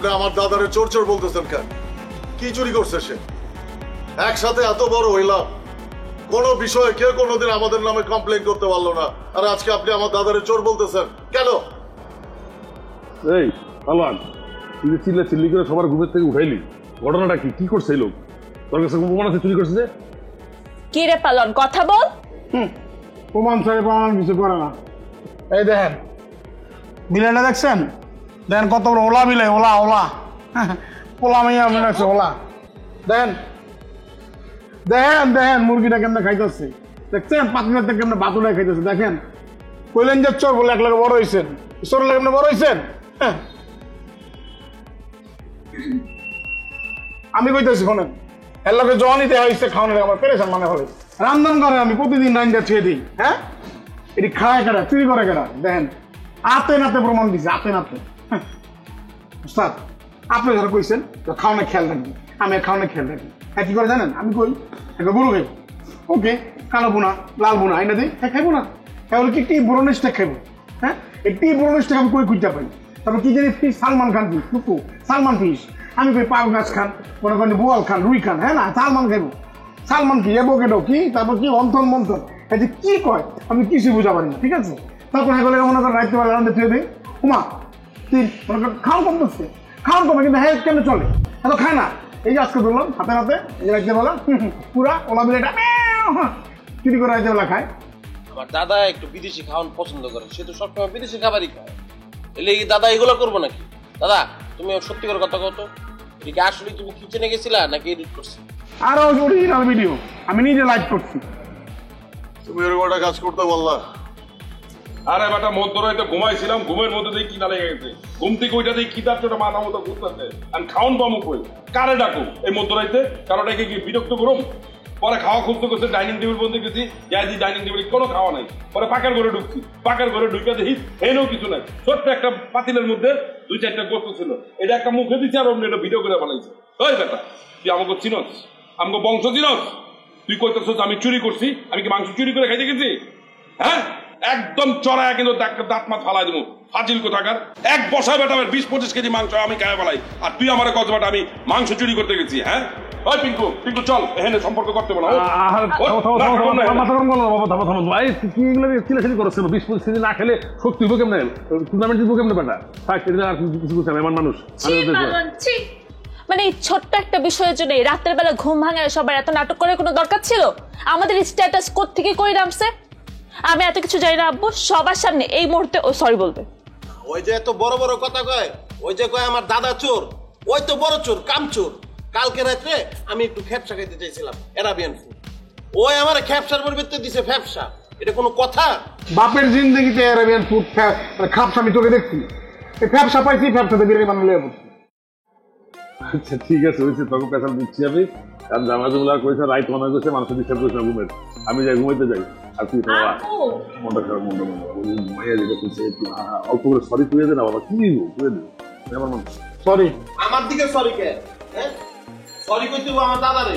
আপনি আমার দাদারে চোর চোর বলতেছেন কেন? কি চুরি করছে সে? একসাথে এত বড় হইলাম, কোন বিষয়ে কেউ কোনোদিন আমাদের নামে কমপ্লেন করতে পারলো না, আর আজকে আপনি আমার দাদারে চোর বলতেছেন কেন? এই পালোয়ান, তুই যে চিল্লি করে সবার ঘুমের থেকে উঠাইলি, ঘটনাটা কি? কি করছে এই লোক? তোর কাছে প্রমাণ আছে চুরি করছে যে? কি রে পালন, কথা বল। প্রমাণ ছাড়া প্রমাণ কিছু করে না। এই দেখেন বিলাইটা দেখছেন? দেখেন কত বড় ওলা বিলাই, ওলা ওলা ওলা মাইয়া মনে আছে ওলা। দেখেন দেখেন দেখেন মুরগিটা কেমনে খাইতেছে, দেখছেন? পাতলাতে কেমনে বাতুলে খাইতেছে। দেখেন কইলেন যে চোর বলে এক লাগে বড় হয়েছেন, চোর লাগে কেমনে বড় হয়েছেন? আমি কইতেছি শোনেন, এর লোকে জওয়ানি দেওয়া হয়েছে, খাওয়ানোর আমার পেরেছেন মানে হলে রান্ধন করে আমি প্রতিদিন রান্না ছুঁয়ে দিই। হ্যাঁ, এটি খায় কেনা, চুরি করে কেনা? দেখেন আতে নাতে প্রমাণ দিছে, আতে নাতে। উস্তাদ আপনি যারা কইছেন খাওয়ানো খেয়াল রাখবি, আমি খাওয়ানো খেয়াল রাখি। হ্যাঁ কি করে জানেন? আমি কই একটা গরু খাই, ওকে কালো বোনা লাল বোনা আইনা দিই, হ্যাঁ খাইবো না? হ্যাঁ বলে কি টি ব্রোনেসটা খাইবো। হ্যাঁ এই টি ব্রোনেসটা আমি কই খুঁজতে পাই? তারপর কি জানি ফিস সালমান খান ফিস, টুকু সালমান ফিস। আমি কই পাও গাছ খান, মনে করেন বোয়াল খান, রুই খান, হ্যাঁ না সালমান খাইবো। সালমান কি এবো কি, তারপর কি অন্তন মন্থন, এই যে কি কয় আমি কিছু বুঝা পারি না। ঠিক আছে, তারপর হ্যাঁ মনে করেন রাইতে বেলা রান্ধে ছুঁয়ে দিই, উমা তুই মনে করেন খাওয়ান কম করছে, খাওয়ান কমে কিন্তু হ্যাঁ কেন চলে, এত খায় না। এই যে আজকে ধরলাম হাতে হাতে এই যে রাইতে বেলা পুরা ওলা বিলেটা চুরি করে রাইতে বেলা খায়। আমার দাদা একটু বিদেশি খাওয়ান পছন্দ করে, সে তো সবসময় বিদেশি খাবারই খায়। এলে দাদা এগুলো করবো নাকি? দাদা তুমি সত্যি করে কথা কত, এদিকে আসলে তুমি কিচেনে গেছিলা নাকি এডিট করছি? আরো অরিজিনাল ভিডিও আমি নিজে লাইভ করছি। তুমি এরকম একটা কাজ করতে বললা? আরে বেটা মধ্যরাতে ঘুমাইছিলাম, ঘুমের মধ্যে দিয়ে কিনা লেগে গেছে, ঘুম থেকে ওইটা দিয়ে খিদার চোটা মাথা মতো ঘুরতেছে, আমি খাওয়ান পামু কই? কারে ডাকো এই মধ্যরাতে? কারোটাকে কি বিরক্ত করুম? পরে খাওয়া খুঁজতে করছে, ডাইনিং টেবিল বলতে গেছি, যাই ডাইনিং টেবিলে কোনো খাওয়া নাই। পরে পাকের ঘরে ঢুকছি, পাকের ঘরে ঢুকে দেখি এনেও কিছু নাই, ছোট্ট একটা পাতিলের মধ্যে 2-4টা গোস্ত ছিল, এটা একটা মুখে দিচ্ছে আর অন্য একটা ভিডিও করে বানাইছে। ওই বেটা তুই আমাকে চিনস, আমাকে বংশ চিনস? তুই কইতেছস আমি চুরি করছি? আমি কি মাংস চুরি করে খাইতে গেছি? হ্যাঁ একদম চড়ায় কিন্তু দাঁত মাছ ফালাই দেবো, ফাজিল কোথাকার। এক বসায় বেটা 20-25 কেজি মাংস আমি খাই ফেলাই, আর তুই আমার কত বেটা আমি মাংস চুরি করতে গেছি? হ্যাঁ ওই পিঙ্কু পিঙ্কু চল, এখানে সম্পর্ক করতে বলো। কি না খেলে শক্তি হইব কেমনে? টুর্নামেন্ট জিতবো কেমনে বেটা? আর কিছু আমার মানুষ মানে এই ছোট্ট একটা বিষয়ের জন্য রাতের বেলা ঘুম ভাঙে সবার এত নাটক করার কোনো দরকার ছিল? আমাদের স্ট্যাটাস কোত্থেকে কই নামছে? আমি এত কিছু জানি না আব্বু, সবার সামনে এই মুহূর্তে ও সরি বলবে। ওই যে এত বড় বড় কথা কয়, ওই যে কয় আমার দাদা চোর, ওই তো বড় চোর, কাম চোর। কালকে রাত্রে আমি একটু ফ্যাপসা খাইতে চাইছিলাম, এরাবিয়ান ফুড, ওই আমার ফ্যাপসার পরিবর্তে দিছে ফ্যাপসা। এটা কোনো কথা? বাপের জিন্দগিতে এরাবিয়ান ফুড খাপসা আমি চোখে দেখছি, ফ্যাপসা পাইছি, ফ্যাপসাতে বিরিয়ানি বানালে। আচ্ছা ঠিক আছে, হয়েছে, তখন পেছাল দিচ্ছি আমি। কারণ জামা জুমলা করেছে, রাইট মনে করেছে, মানুষের ডিস্টার্ব করেছে না ঘুমের, আমি যাই ঘুমাইতে যাই। আর তুই মনটা খারাপ, মনটা ঘুমাইয়া যেটা করছে, অল্প করে সরি করে দে না বাবা, কি দিব করে দেবো আমার মন। সরি আমার দিকে সরি কে? হ্যাঁ সরি কইতে আমার দাদা রে।